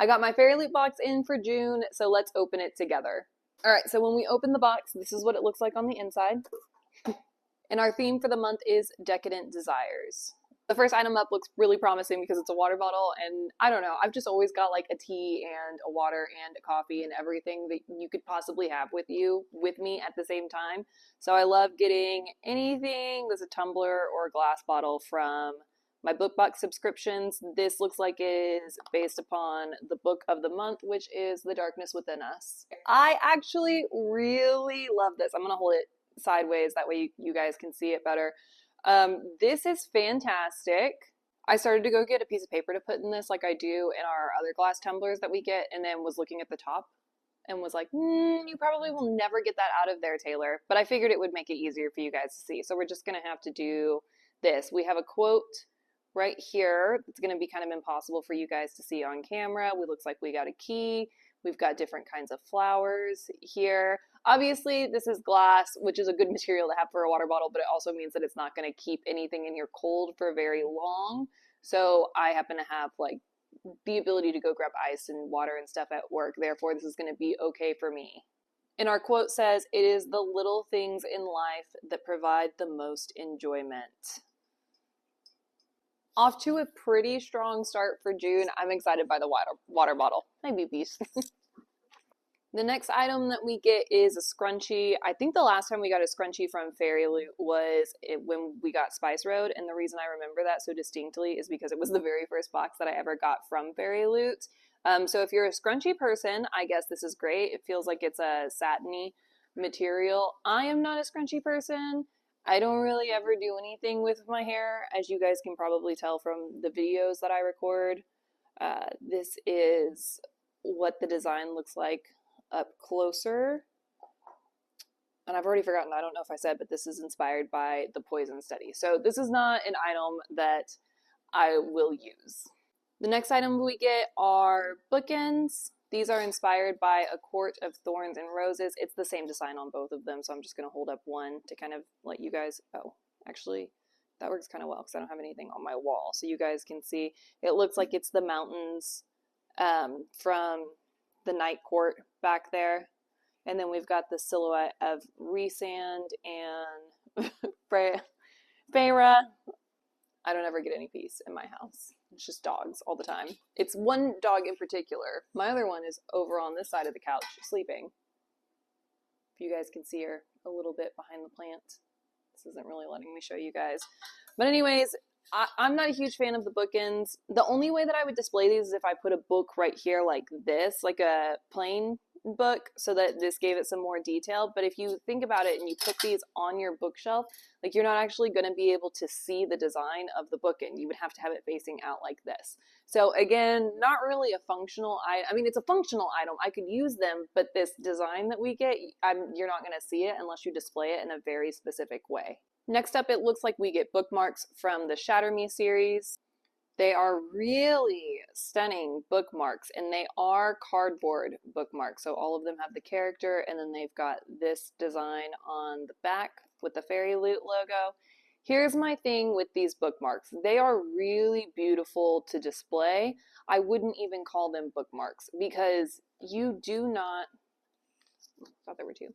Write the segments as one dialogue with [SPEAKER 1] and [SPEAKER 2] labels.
[SPEAKER 1] I got my FairyLoot box in for June, so let's open it together. All right, so when we open the box, this is what it looks like on the inside. And our theme for the month is Decadent Desires. The first item up looks really promising because it's a water bottle, and I don't know, I've just always got like a tea and a water and a coffee and everything that you could possibly have with me at the same time. So I love getting anything that's a tumbler or a glass bottle from my BookBox subscriptions. This looks like it is based upon the book of the month, which is The Darkness Within Us. I actually really love this. I'm going to hold it sideways, that way you guys can see it better. This is fantastic. I started to go get a piece of paper to put in this like I do in our other glass tumblers that we get, and then was looking at the top and was like, you probably will never get that out of there, Taylor. But I figured it would make it easier for you guys to see. So we're just going to have to do this. We have a quote right here. It's going to be kind of impossible for you guys to see on camera. It looks like we got a key. We've got different kinds of flowers here. Obviously, this is glass, which is a good material to have for a water bottle, but it also means that it's not going to keep anything in here cold for very long. So I happen to have like the ability to go grab ice and water and stuff at work. Therefore, this is going to be okay for me. And our quote says, "It is the little things in life that provide the most enjoyment." Off to a pretty strong start for June. I'm excited by the water bottle. Hi, beebies. The next item that we get is a scrunchie. I think the last time we got a scrunchie from FairyLoot was when we got Spice Road, and the reason I remember that so distinctly is because it was the very first box that I ever got from FairyLoot. So if you're a scrunchie person, I guess this is great. It feels like it's a satiny material. I am not a scrunchie person. I don't really ever do anything with my hair, as you guys can probably tell from the videos that I record. This is what the design looks like up closer. And I've already forgotten, I don't know if I said, but this is inspired by the poison study. So this is not an item that I will use. The next item we get are bookends. These are inspired by A Court of Thorns and Roses. It's the same design on both of them, so I'm just going to hold up one to kind of let you guys, oh, actually, that works kind of well because I don't have anything on my wall. So you guys can see, it looks like it's the mountains from the night court back there. And then we've got the silhouette of Rhysand and Feyre. I don't ever get any peace in my house. It's just dogs all the time. It's one dog in particular. My other one is over on this side of the couch sleeping. If you guys can see her a little bit behind the plant. This isn't really letting me show you guys. But anyways, I'm not a huge fan of the bookends. The only way that I would display these is if I put a book right here like this, like a plain book, so that this gave it some more detail. But if you think about it and you put these on your bookshelf, like you're not actually going to be able to see the design of the bookend. You would have to have it facing out like this. So again, not really a functional item. I mean, it's a functional item. I could use them, but this design that we get, you're not going to see it unless you display it in a very specific way. Next up, it looks like we get bookmarks from the Shatter series. They are really stunning bookmarks, and they are cardboard bookmarks. So all of them have the character, and then they've got this design on the back with the FairyLoot logo. Here's my thing with these bookmarks. They are really beautiful to display. I wouldn't even call them bookmarks because you do not, I thought there were two.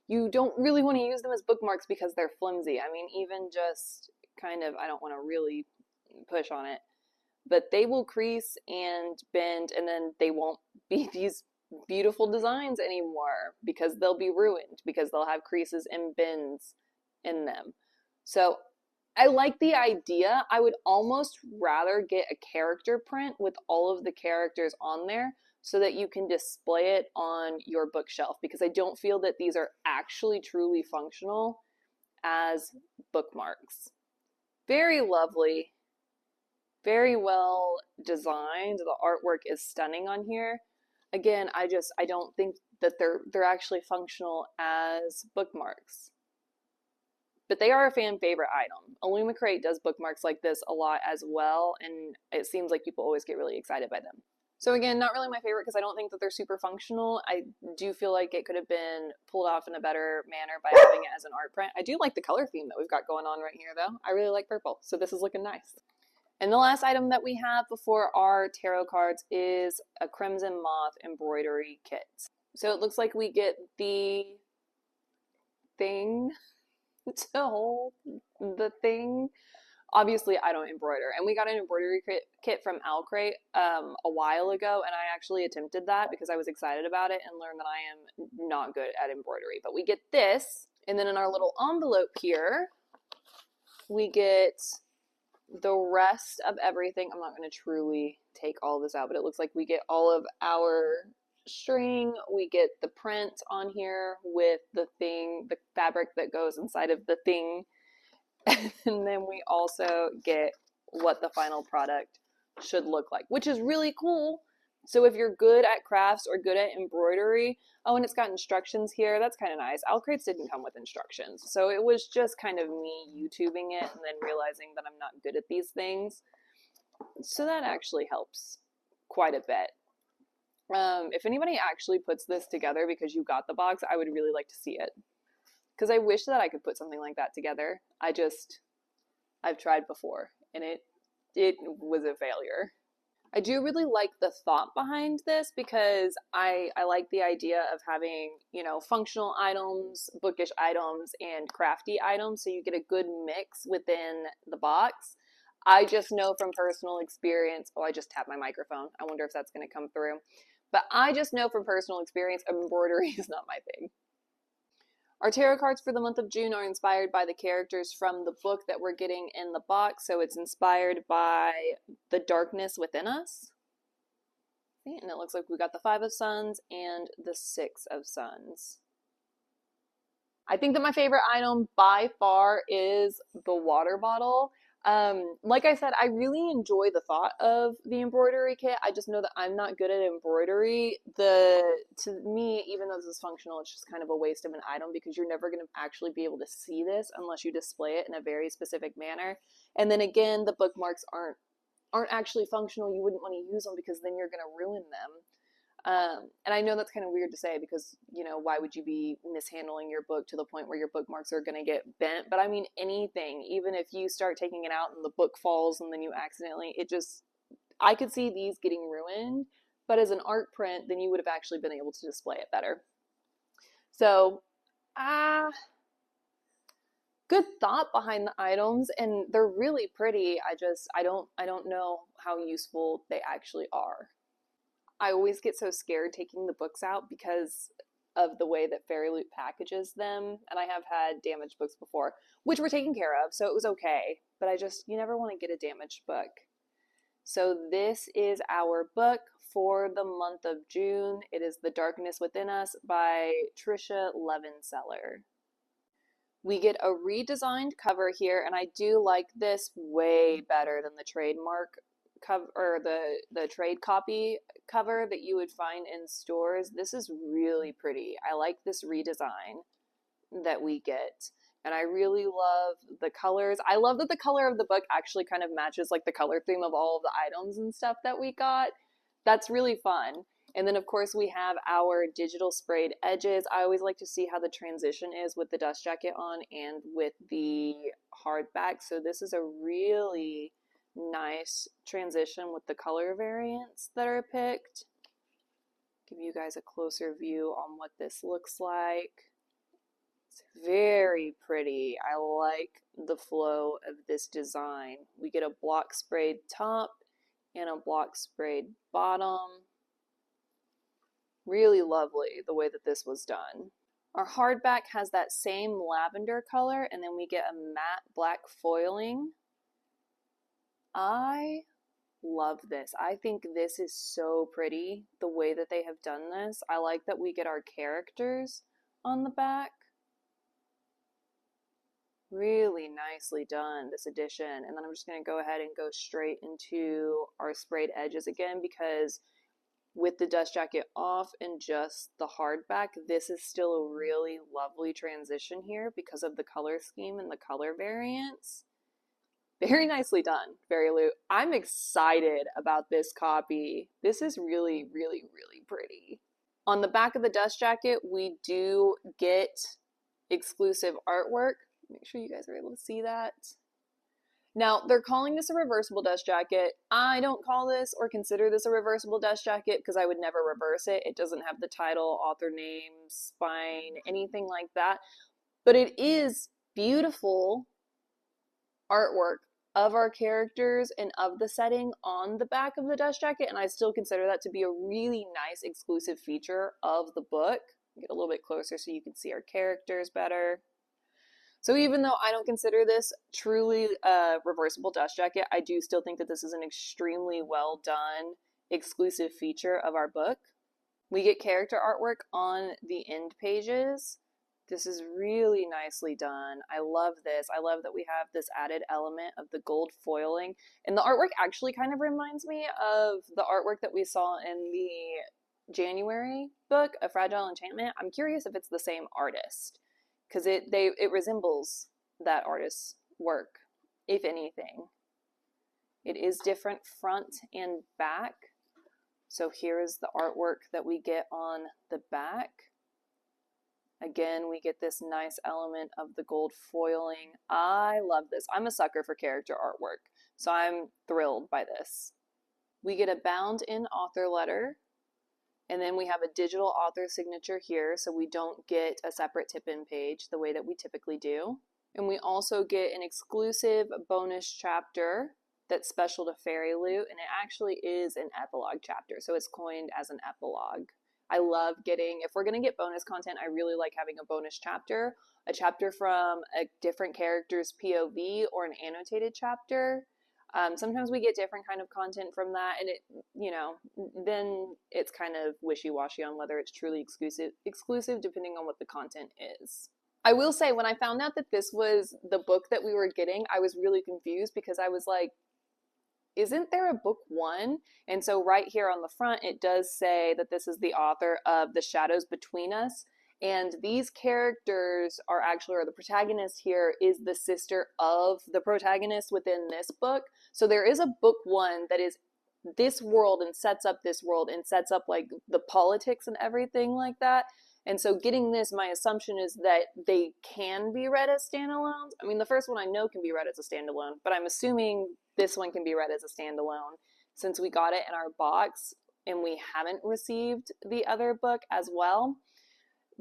[SPEAKER 1] You don't really want to use them as bookmarks because they're flimsy. I mean, even just kind of, I don't want to really push on it, but they will crease and bend, and then they won't be these beautiful designs anymore because they'll be ruined because they'll have creases and bends in them. So I like the idea. I would almost rather get a character print with all of the characters on there so that you can display it on your bookshelf, because I don't feel that these are actually truly functional as bookmarks. Very lovely, very well designed. The artwork is stunning on here. Again, I don't think that they're actually functional as bookmarks. But they are a fan favorite item. Illumicrate does bookmarks like this a lot as well, and it seems like people always get really excited by them. So again, not really my favorite because I don't think that they're super functional. I do feel like it could have been pulled off in a better manner by having it as an art print. I do like the color theme that we've got going on right here though. I really like purple, so this is looking nice. And the last item that we have before our tarot cards is a Crimson Moth embroidery kit. So it looks like we get the thing to hold the thing. Obviously, I don't embroider, and we got an embroidery kit from Alcrate a while ago, and I actually attempted that because I was excited about it and learned that I am not good at embroidery. But we get this, and then in our little envelope here, we get the rest of everything. I'm not going to truly take all this out, but it looks like we get all of our string. We get the print on here with the thing, the fabric that goes inside of the thing. And then we also get what the final product should look like, which is really cool. So if you're good at crafts or good at embroidery, oh, and it's got instructions here, that's kind of nice. Alcrates didn't come with instructions, so it was just kind of me YouTubing it and then realizing that I'm not good at these things. So that actually helps quite a bit. If anybody actually puts this together because you got the box, I would really like to see it. Because I wish that I could put something like that together. I've tried before, and it was a failure. I do really like the thought behind this because I like the idea of having, you know, functional items, bookish items, and crafty items, so you get a good mix within the box. I just know from personal experience, oh, I just tapped my microphone. I wonder if that's going to come through. But I just know from personal experience, embroidery is not my thing. Our tarot cards for the month of June are inspired by the characters from the book that we're getting in the box. So it's inspired by the darkness within us. And it looks like we got the 5 of Suns and the 6 of Suns. I think that my favorite item by far is the water bottle. Like I said, I really enjoy the thought of the embroidery kit. I just know that I'm not good at embroidery. To me, even though this is functional, it's just kind of a waste of an item because you're never going to actually be able to see this unless you display it in a very specific manner. And then again, the bookmarks aren't actually functional. You wouldn't want to use them because then you're going to ruin them. And I know that's kind of weird to say because, you know, why would you be mishandling your book to the point where your bookmarks are going to get bent? But I mean, anything, even if you start taking it out and the book falls and then you accidentally, I could see these getting ruined, but as an art print, then you would have actually been able to display it better. So, good thought behind the items, and they're really pretty. I don't know how useful they actually are. I always get so scared taking the books out because of the way that FairyLoot packages them, and I have had damaged books before, which were taken care of, so it was okay, but you never want to get a damaged book. So this is our book for the month of June. It is The Darkness Within Us by Trisha Levenseller. We get a redesigned cover here, and I do like this way better than the trademark cover or the trade copy cover that you would find in stores. This is really pretty. I like this redesign that we get, and I really love the colors. I love that the color of the book actually kind of matches like the color theme of all of the items and stuff that we got. That's really fun. And then of course we have our digital sprayed edges. I always like to see how the transition is with the dust jacket on and with the hardback. So this is a really nice transition with the color variants that are picked. Give you guys a closer view on what this looks like. It's very pretty. I like the flow of this design. We get a block sprayed top and a block sprayed bottom. Really lovely the way that this was done. Our hardback has that same lavender color, and then we get a matte black foiling. I love this. I think this is so pretty, the way that they have done this. I like that we get our characters on the back. Really nicely done, this edition. And then I'm just going to go ahead and go straight into our sprayed edges again, because with the dust jacket off and just the hardback, this is still a really lovely transition here because of the color scheme and the color variants. Very nicely done, FairyLoot. I'm excited about this copy. This is really, really, really pretty. On the back of the dust jacket, we do get exclusive artwork. Make sure you guys are able to see that. Now, they're calling this a reversible dust jacket. I don't call this or consider this a reversible dust jacket because I would never reverse it. It doesn't have the title, author name, spine, anything like that. But it is beautiful artwork of our characters and of the setting on the back of the dust jacket, and I still consider that to be a really nice exclusive feature of the book. Get a little bit closer so you can see our characters better. So even though I don't consider this truly a reversible dust jacket, I do still think that this is an extremely well done exclusive feature of our book. We get character artwork on the end pages. This is really nicely done. I love this. I love that we have this added element of the gold foiling. And the artwork actually kind of reminds me of the artwork that we saw in the January book, A Fragile Enchantment. I'm curious if it's the same artist, because it resembles that artist's work, if anything. It is different front and back. So here is the artwork that we get on the back. Again, we get this nice element of the gold foiling. I love this. I'm a sucker for character artwork, so I'm thrilled by this. We get a bound-in author letter, and then we have a digital author signature here, so we don't get a separate tip-in page the way that we typically do. And we also get an exclusive bonus chapter that's special to FairyLoot, and it actually is an epilogue chapter, so it's coined as an epilogue. I love getting, if we're going to get bonus content, I really like having a bonus chapter, a chapter from a different character's POV or an annotated chapter. Sometimes we get different kind of content from that, and it, you know, then it's kind of wishy-washy on whether it's truly exclusive depending on what the content is. I will say, when I found out that this was the book that we were getting, I was really confused because I was like, isn't there a book one? And so right here on the front, it does say that this is the author of The Shadows Between Us. And these characters are actually, or the protagonist here is the sister of the protagonist within this book. So there is a book one that is this world and sets up this world and sets up like the politics and everything like that. And so getting this, my assumption is that they can be read as standalones. I mean, the first one I know can be read as a standalone, but I'm assuming this one can be read as a standalone since we got it in our box and we haven't received the other book as well.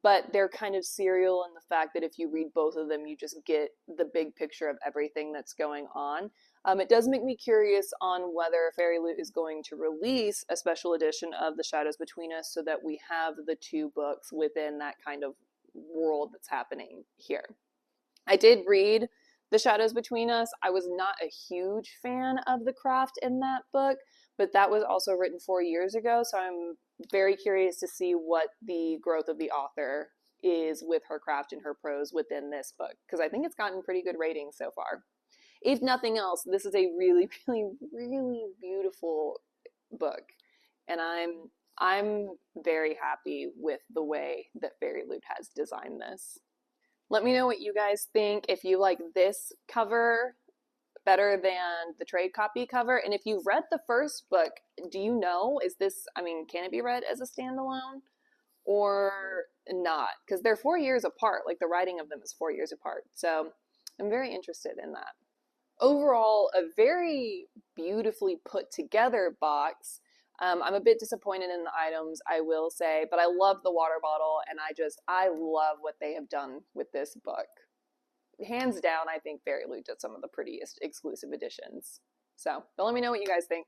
[SPEAKER 1] But they're kind of serial in the fact that if you read both of them, you just get the big picture of everything that's going on. It does make me curious on whether FairyLoot is going to release a special edition of The Shadows Between Us so that we have the two books within that kind of world that's happening here. I did read The Shadows Between Us. I was not a huge fan of the craft in that book, but that was also written 4 years ago, so I'm very curious to see what the growth of the author is with her craft and her prose within this book, because I think it's gotten pretty good ratings so far. If nothing else, this is a really, really, really beautiful book, and I'm very happy with the way that FairyLoot has designed this. Let me know what you guys think, if you like this cover better than the trade copy cover, and if you've read the first book, do you know, is this, I mean, can it be read as a standalone or not? Because they're 4 years apart, like the writing of them is 4 years apart, so I'm very interested in that. Overall, a very beautifully put together box. I'm a bit disappointed in the items, I will say, but I love the water bottle, and I love what they have done with this book. Hands down, I think FairyLoot did some of the prettiest exclusive editions. So, but let me know what you guys think.